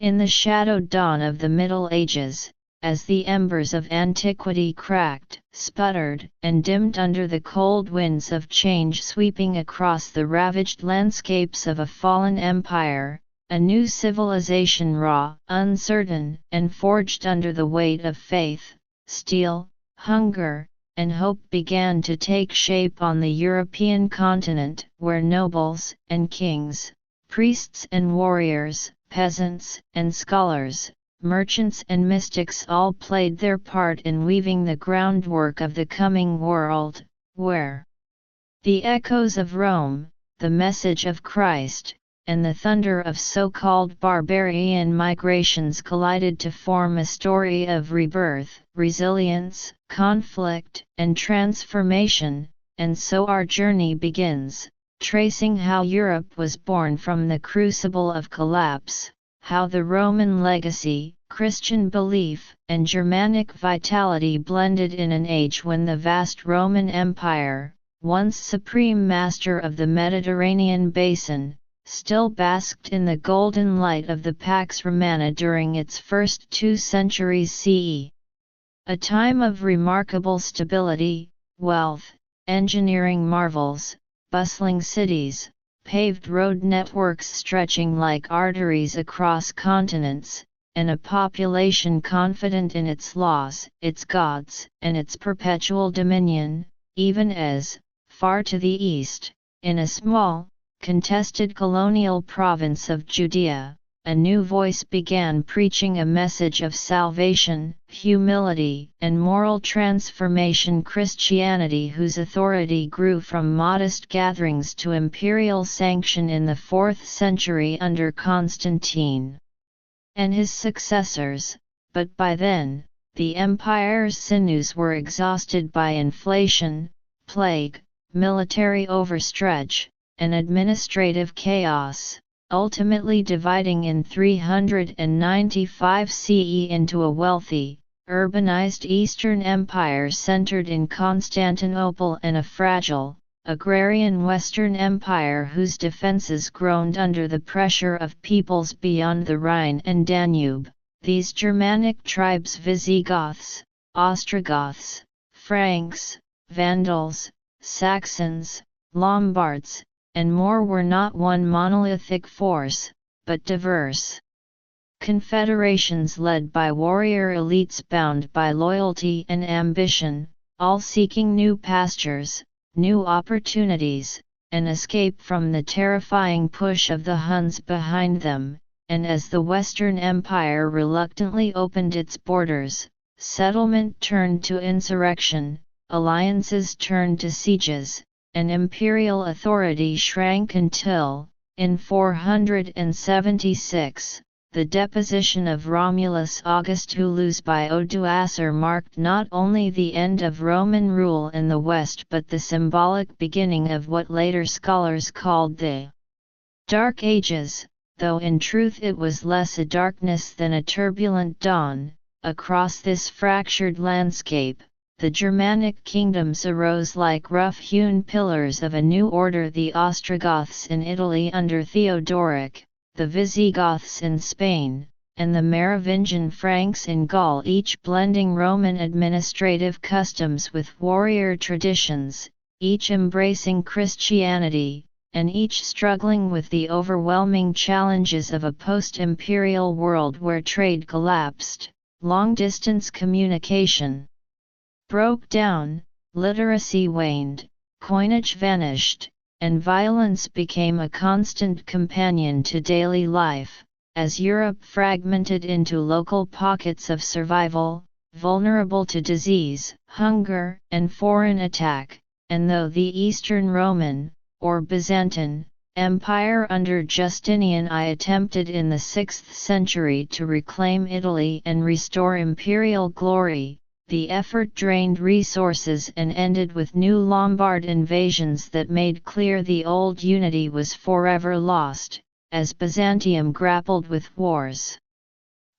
In the shadowed dawn of the Middle Ages, as the embers of antiquity cracked, sputtered, and dimmed under the cold winds of change sweeping across the ravaged landscapes of a fallen empire, a new civilization raw, uncertain, and forged under the weight of faith, steel, hunger, and hope began to take shape on the European continent, where nobles and kings, priests and warriors, peasants and scholars, merchants and mystics all played their part in weaving the groundwork of the coming world, where the echoes of Rome, the message of Christ, and the thunder of so-called barbarian migrations collided to form a story of rebirth, resilience, conflict, and transformation, and so our journey begins, tracing how Europe was born from the crucible of collapse, how the Roman legacy, Christian belief, and Germanic vitality blended in an age when the vast Roman Empire, once supreme master of the Mediterranean basin, still basked in the golden light of the Pax Romana during its first 2 centuries CE. A time of remarkable stability, wealth, engineering marvels, bustling cities, paved road networks stretching like arteries across continents, and a population confident in its laws, its gods, and its perpetual dominion, even as, far to the east, in a small, contested colonial province of Judea, a new voice began preaching a message of salvation, humility, and moral transformation. Christianity, whose authority grew from modest gatherings to imperial sanction in the 4th century under Constantine and his successors, but by then, the empire's sinews were exhausted by inflation, plague, military overstretch, and administrative chaos, ultimately dividing in 395 CE into a wealthy, urbanized Eastern Empire centered in Constantinople and a fragile, agrarian Western Empire whose defenses groaned under the pressure of peoples beyond the Rhine and Danube. These Germanic tribes, Visigoths, Ostrogoths, Franks, Vandals, Saxons, Lombards, and more, were not one monolithic force, but diverse confederations led by warrior elites bound by loyalty and ambition, all seeking new pastures, new opportunities, and escape from the terrifying push of the Huns behind them. And as the Western Empire reluctantly opened its borders, settlement turned to insurrection, alliances turned to sieges, and imperial authority shrank until, in 476, the deposition of Romulus Augustulus by Odoacer marked not only the end of Roman rule in the West but the symbolic beginning of what later scholars called the Dark Ages, though in truth it was less a darkness than a turbulent dawn. Across this fractured landscape, the Germanic kingdoms arose like rough-hewn pillars of a new order: the Ostrogoths in Italy under Theodoric, the Visigoths in Spain, and the Merovingian Franks in Gaul, each blending Roman administrative customs with warrior traditions, each embracing Christianity, and each struggling with the overwhelming challenges of a post-imperial world where trade collapsed, long-distance communication broke down, literacy waned, coinage vanished, and violence became a constant companion to daily life, as Europe fragmented into local pockets of survival, vulnerable to disease, hunger, and foreign attack. And though the Eastern Roman, or Byzantine, Empire under Justinian I attempted in the 6th century to reclaim Italy and restore imperial glory, the effort drained resources and ended with new Lombard invasions that made clear the old unity was forever lost, as Byzantium grappled with wars,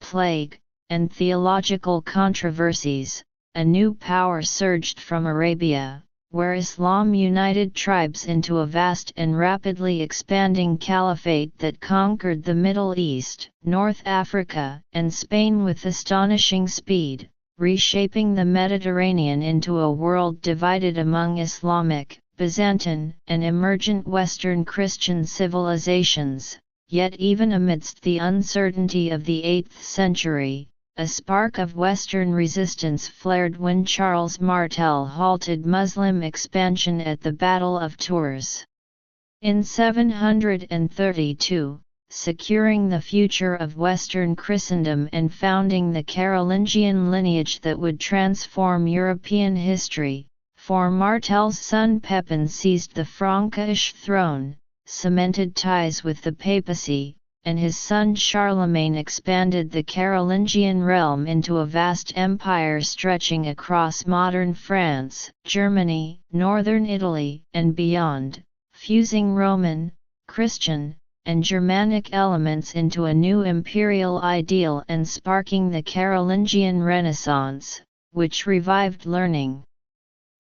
plague, and theological controversies. A new power surged from Arabia, where Islam united tribes into a vast and rapidly expanding caliphate that conquered the Middle East, North Africa, and Spain with astonishing speed, reshaping the Mediterranean into a world divided among Islamic, Byzantine, and emergent Western Christian civilizations. Yet even amidst the uncertainty of the 8th century, a spark of Western resistance flared when Charles Martel halted Muslim expansion at the Battle of Tours. In 732, securing the future of Western Christendom and founding the Carolingian lineage that would transform European history, for Martel's son Pepin seized the Frankish throne, cemented ties with the papacy, and his son Charlemagne expanded the Carolingian realm into a vast empire stretching across modern France, Germany, northern Italy, and beyond, fusing Roman, Christian, and Germanic elements into a new imperial ideal and sparking the Carolingian Renaissance, which revived learning,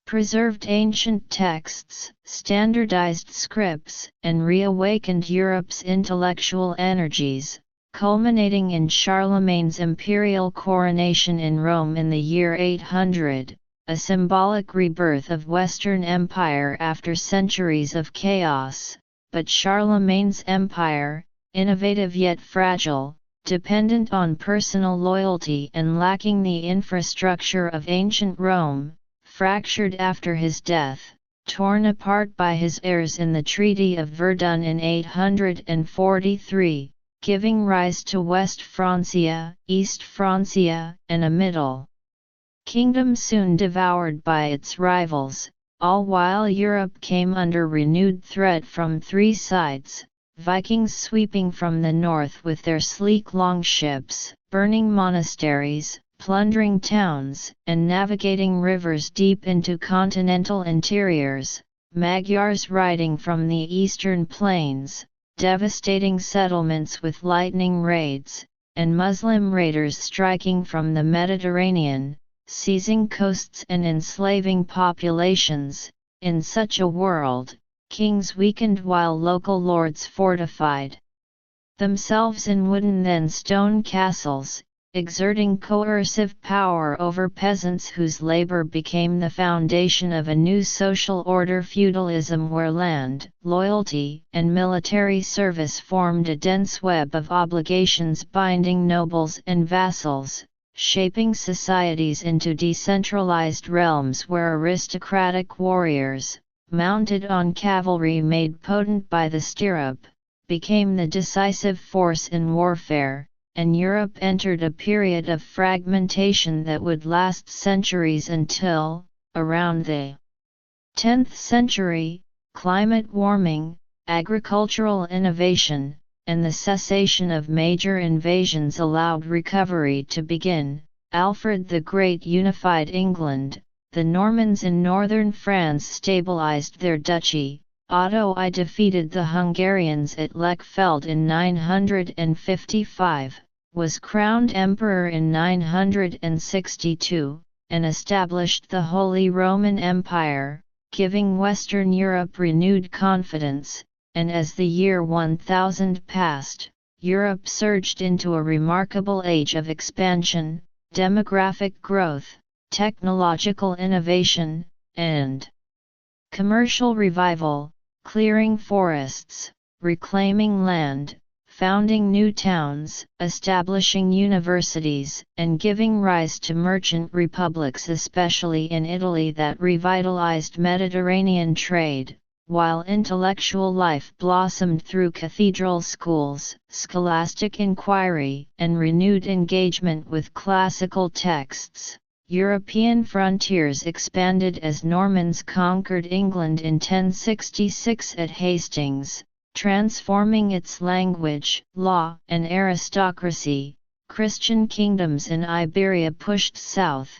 preserved ancient texts, standardized scripts, and reawakened Europe's intellectual energies, culminating in Charlemagne's imperial coronation in Rome in the year 800, a symbolic rebirth of Western Empire after centuries of chaos. But Charlemagne's empire, innovative yet fragile, dependent on personal loyalty and lacking the infrastructure of ancient Rome, fractured after his death, torn apart by his heirs in the Treaty of Verdun in 843, giving rise to West Francia, East Francia, and a Middle Kingdom soon devoured by its rivals, all while Europe came under renewed threat from three sides: Vikings sweeping from the north with their sleek longships, burning monasteries, plundering towns, and navigating rivers deep into continental interiors, Magyars riding from the eastern plains, devastating settlements with lightning raids, and Muslim raiders striking from the Mediterranean, seizing coasts and enslaving populations. In such a world, kings weakened while local lords fortified themselves in wooden then stone castles, exerting coercive power over peasants whose labor became the foundation of a new social order: feudalism, where land, loyalty, and military service formed a dense web of obligations binding nobles and vassals, shaping societies into decentralized realms where aristocratic warriors, mounted on cavalry made potent by the stirrup, became the decisive force in warfare, and Europe entered a period of fragmentation that would last centuries until, around the 10th century, climate warming, agricultural innovation, and the cessation of major invasions allowed recovery to begin. Alfred the Great unified England, the Normans in northern France stabilized their duchy, Otto I defeated the Hungarians at Lechfeld in 955, was crowned emperor in 962, and established the Holy Roman Empire, giving Western Europe renewed confidence. And as the year 1000 passed, Europe surged into a remarkable age of expansion, demographic growth, technological innovation, and commercial revival, clearing forests, reclaiming land, founding new towns, establishing universities, and giving rise to merchant republics, especially in Italy, that revitalized Mediterranean trade, while intellectual life blossomed through cathedral schools, scholastic inquiry, and renewed engagement with classical texts. European frontiers expanded as Normans conquered England in 1066 at Hastings, transforming its language, law, and aristocracy. Christian kingdoms in Iberia pushed south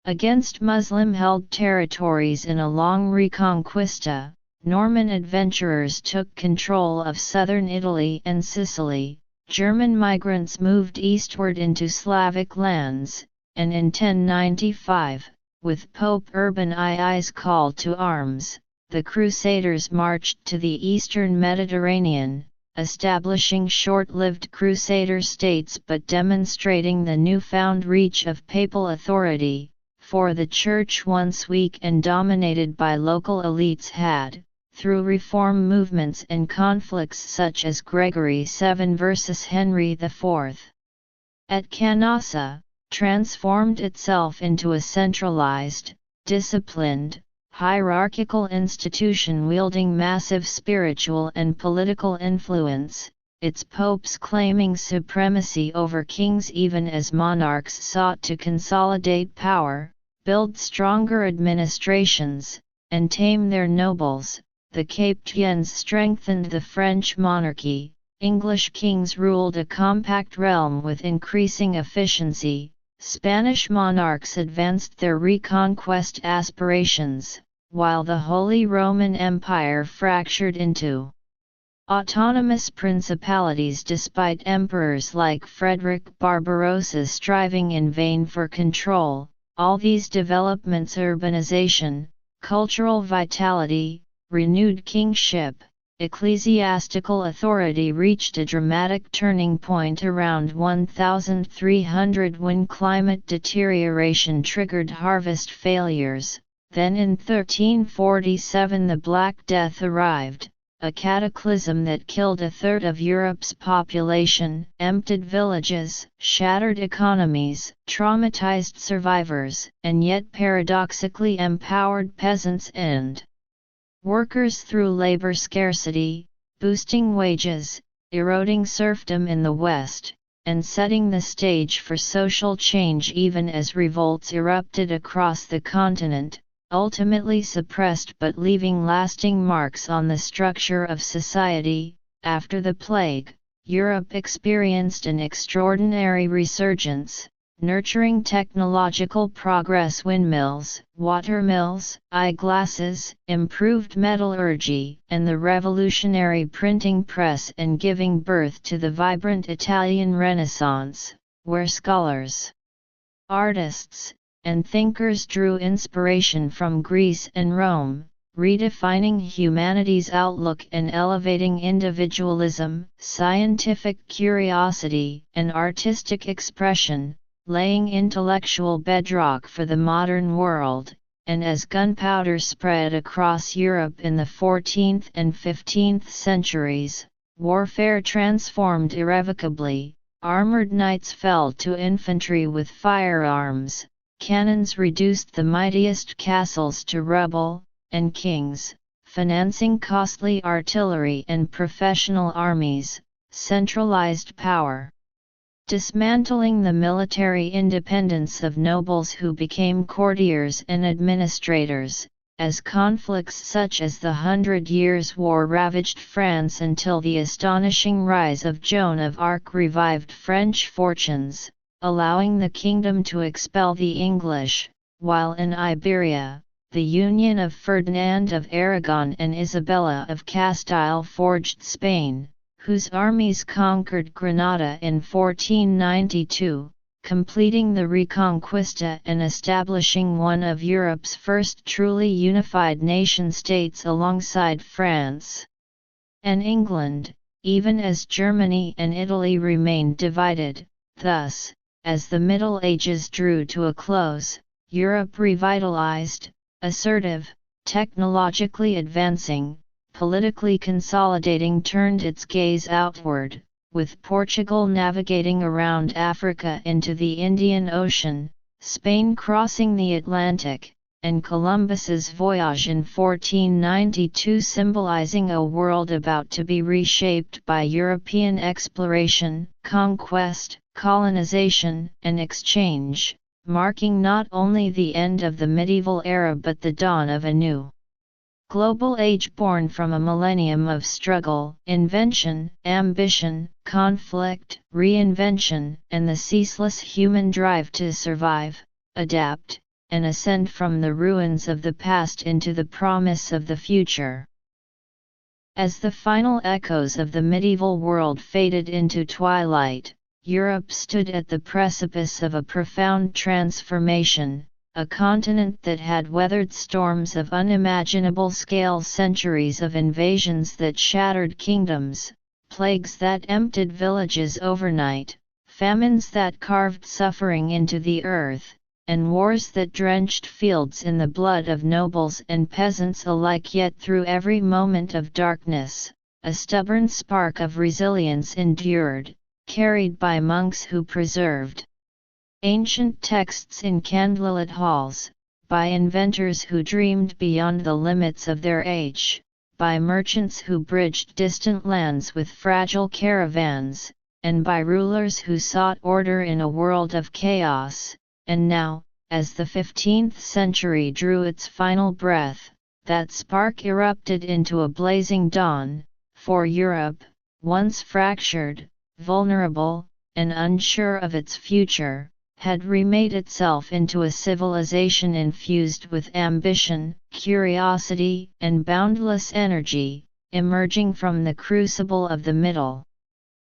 against Muslim-held territories in a long reconquista. Norman adventurers took control of southern Italy and Sicily, German migrants moved eastward into Slavic lands, and in 1095, with Pope Urban II's call to arms, the Crusaders marched to the eastern Mediterranean, establishing short-lived Crusader states but demonstrating the newfound reach of papal authority, for the Church once weak and dominated by local elites had, through reform movements and conflicts such as Gregory VII versus Henry IV, at Canossa, transformed itself into a centralized, disciplined, hierarchical institution wielding massive spiritual and political influence, its popes claiming supremacy over kings even as monarchs sought to consolidate power, build stronger administrations, and tame their nobles. The Capetians strengthened the French monarchy, English kings ruled a compact realm with increasing efficiency, Spanish monarchs advanced their reconquest aspirations, while the Holy Roman Empire fractured into autonomous principalities despite emperors like Frederick Barbarossa striving in vain for control. All these developments, urbanization, cultural vitality, renewed kingship, ecclesiastical authority, reached a dramatic turning point around 1300 when climate deterioration triggered harvest failures. Then in 1347 the Black Death arrived, a cataclysm that killed a third of Europe's population, emptied villages, shattered economies, traumatized survivors, and yet paradoxically empowered peasants and workers through labor scarcity, boosting wages, eroding serfdom in the West, and setting the stage for social change even as revolts erupted across the continent, ultimately suppressed but leaving lasting marks on the structure of society. After the plague, Europe experienced an extraordinary resurgence, nurturing technological progress, windmills, watermills, eyeglasses, improved metallurgy, and the revolutionary printing press, and giving birth to the vibrant Italian Renaissance, where scholars, artists, and thinkers drew inspiration from Greece and Rome, redefining humanity's outlook and elevating individualism, scientific curiosity, and artistic expression, laying intellectual bedrock for the modern world. And as gunpowder spread across Europe in the 14th and 15th centuries, warfare transformed irrevocably. Armored knights fell to infantry with firearms, cannons reduced the mightiest castles to rubble, and kings, financing costly artillery and professional armies, centralized power, dismantling the military independence of nobles who became courtiers and administrators, as conflicts such as the 100 Years' War ravaged France until the astonishing rise of Joan of Arc revived French fortunes, allowing the kingdom to expel the English, while in Iberia, the union of Ferdinand of Aragon and Isabella of Castile forged Spain, whose armies conquered Granada in 1492, completing the Reconquista and establishing one of Europe's first truly unified nation-states alongside France and England, even as Germany and Italy remained divided. Thus, as the Middle Ages drew to a close, Europe revitalized, assertive, technologically advancing, politically consolidating, turned its gaze outward, with Portugal navigating around Africa into the Indian Ocean, Spain crossing the Atlantic, and Columbus's voyage in 1492 symbolizing a world about to be reshaped by European exploration, conquest, colonization, and exchange, marking not only the end of the medieval era but the dawn of a new global age born from a millennium of struggle, invention, ambition, conflict, reinvention, and the ceaseless human drive to survive, adapt, and ascend from the ruins of the past into the promise of the future. As the final echoes of the medieval world faded into twilight, Europe stood at the precipice of a profound transformation, a continent that had weathered storms of unimaginable scale, centuries of invasions that shattered kingdoms, plagues that emptied villages overnight, famines that carved suffering into the earth, and wars that drenched fields in the blood of nobles and peasants alike. Yet through every moment of darkness, a stubborn spark of resilience endured, carried by monks who preserved ancient texts in candlelit halls, by inventors who dreamed beyond the limits of their age, by merchants who bridged distant lands with fragile caravans, and by rulers who sought order in a world of chaos. And now, as the 15th century drew its final breath, that spark erupted into a blazing dawn, for Europe, once fractured, vulnerable, and unsure of its future, had remade itself into a civilization infused with ambition, curiosity, and boundless energy, emerging from the crucible of the Middle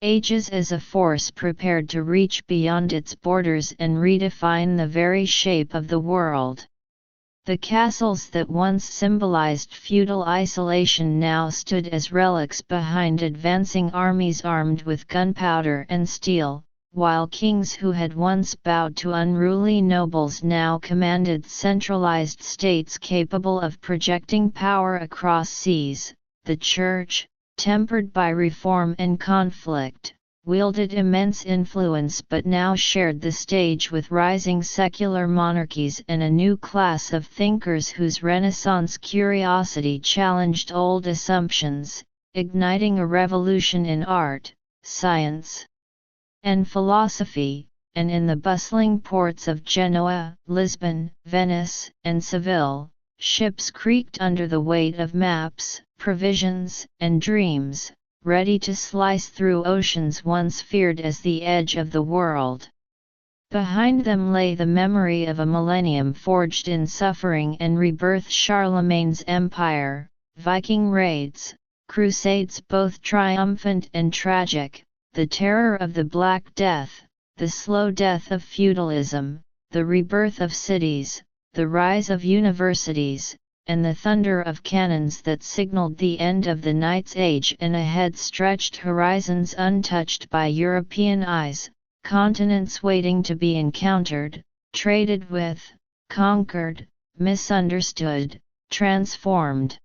Ages as a force prepared to reach beyond its borders and redefine the very shape of the world. The castles that once symbolized feudal isolation now stood as relics behind advancing armies armed with gunpowder and steel, while kings who had once bowed to unruly nobles now commanded centralized states capable of projecting power across seas. The Church, tempered by reform and conflict, wielded immense influence but now shared the stage with rising secular monarchies and a new class of thinkers whose Renaissance curiosity challenged old assumptions, igniting a revolution in art, science, and philosophy. And in the bustling ports of Genoa, Lisbon, Venice, and Seville, ships creaked under the weight of maps, provisions, and dreams, ready to slice through oceans once feared as the edge of the world. Behind them lay the memory of a millennium forged in suffering and rebirth: Charlemagne's empire, Viking raids, crusades both triumphant and tragic, the terror of the Black Death, the slow death of feudalism, the rebirth of cities, the rise of universities, and the thunder of cannons that signaled the end of the Knight's Age. And ahead stretched horizons untouched by European eyes, continents waiting to be encountered, traded with, conquered, misunderstood, transformed.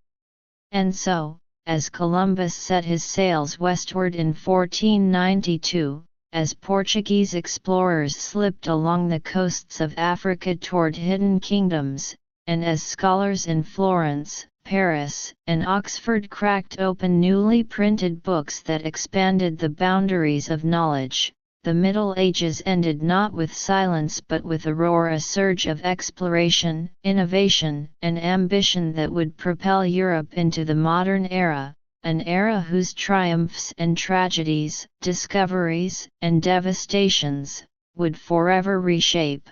And so, as Columbus set his sails westward in 1492, as Portuguese explorers slipped along the coasts of Africa toward hidden kingdoms, and as scholars in Florence, Paris, and Oxford cracked open newly printed books that expanded the boundaries of knowledge, the Middle Ages ended not with silence but with a roar, a surge of exploration, innovation, and ambition that would propel Europe into the modern era, an era whose triumphs and tragedies, discoveries, and devastations, would forever reshape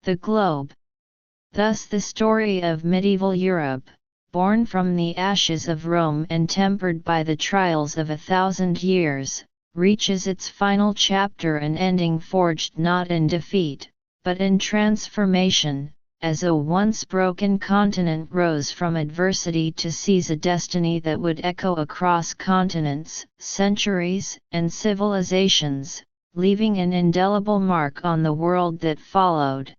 the globe. Thus the story of medieval Europe, born from the ashes of Rome and tempered by the trials of 1,000 years, reaches its final chapter, an ending forged not in defeat, but in transformation, as a once broken continent rose from adversity to seize a destiny that would echo across continents, centuries, and civilizations, leaving an indelible mark on the world that followed.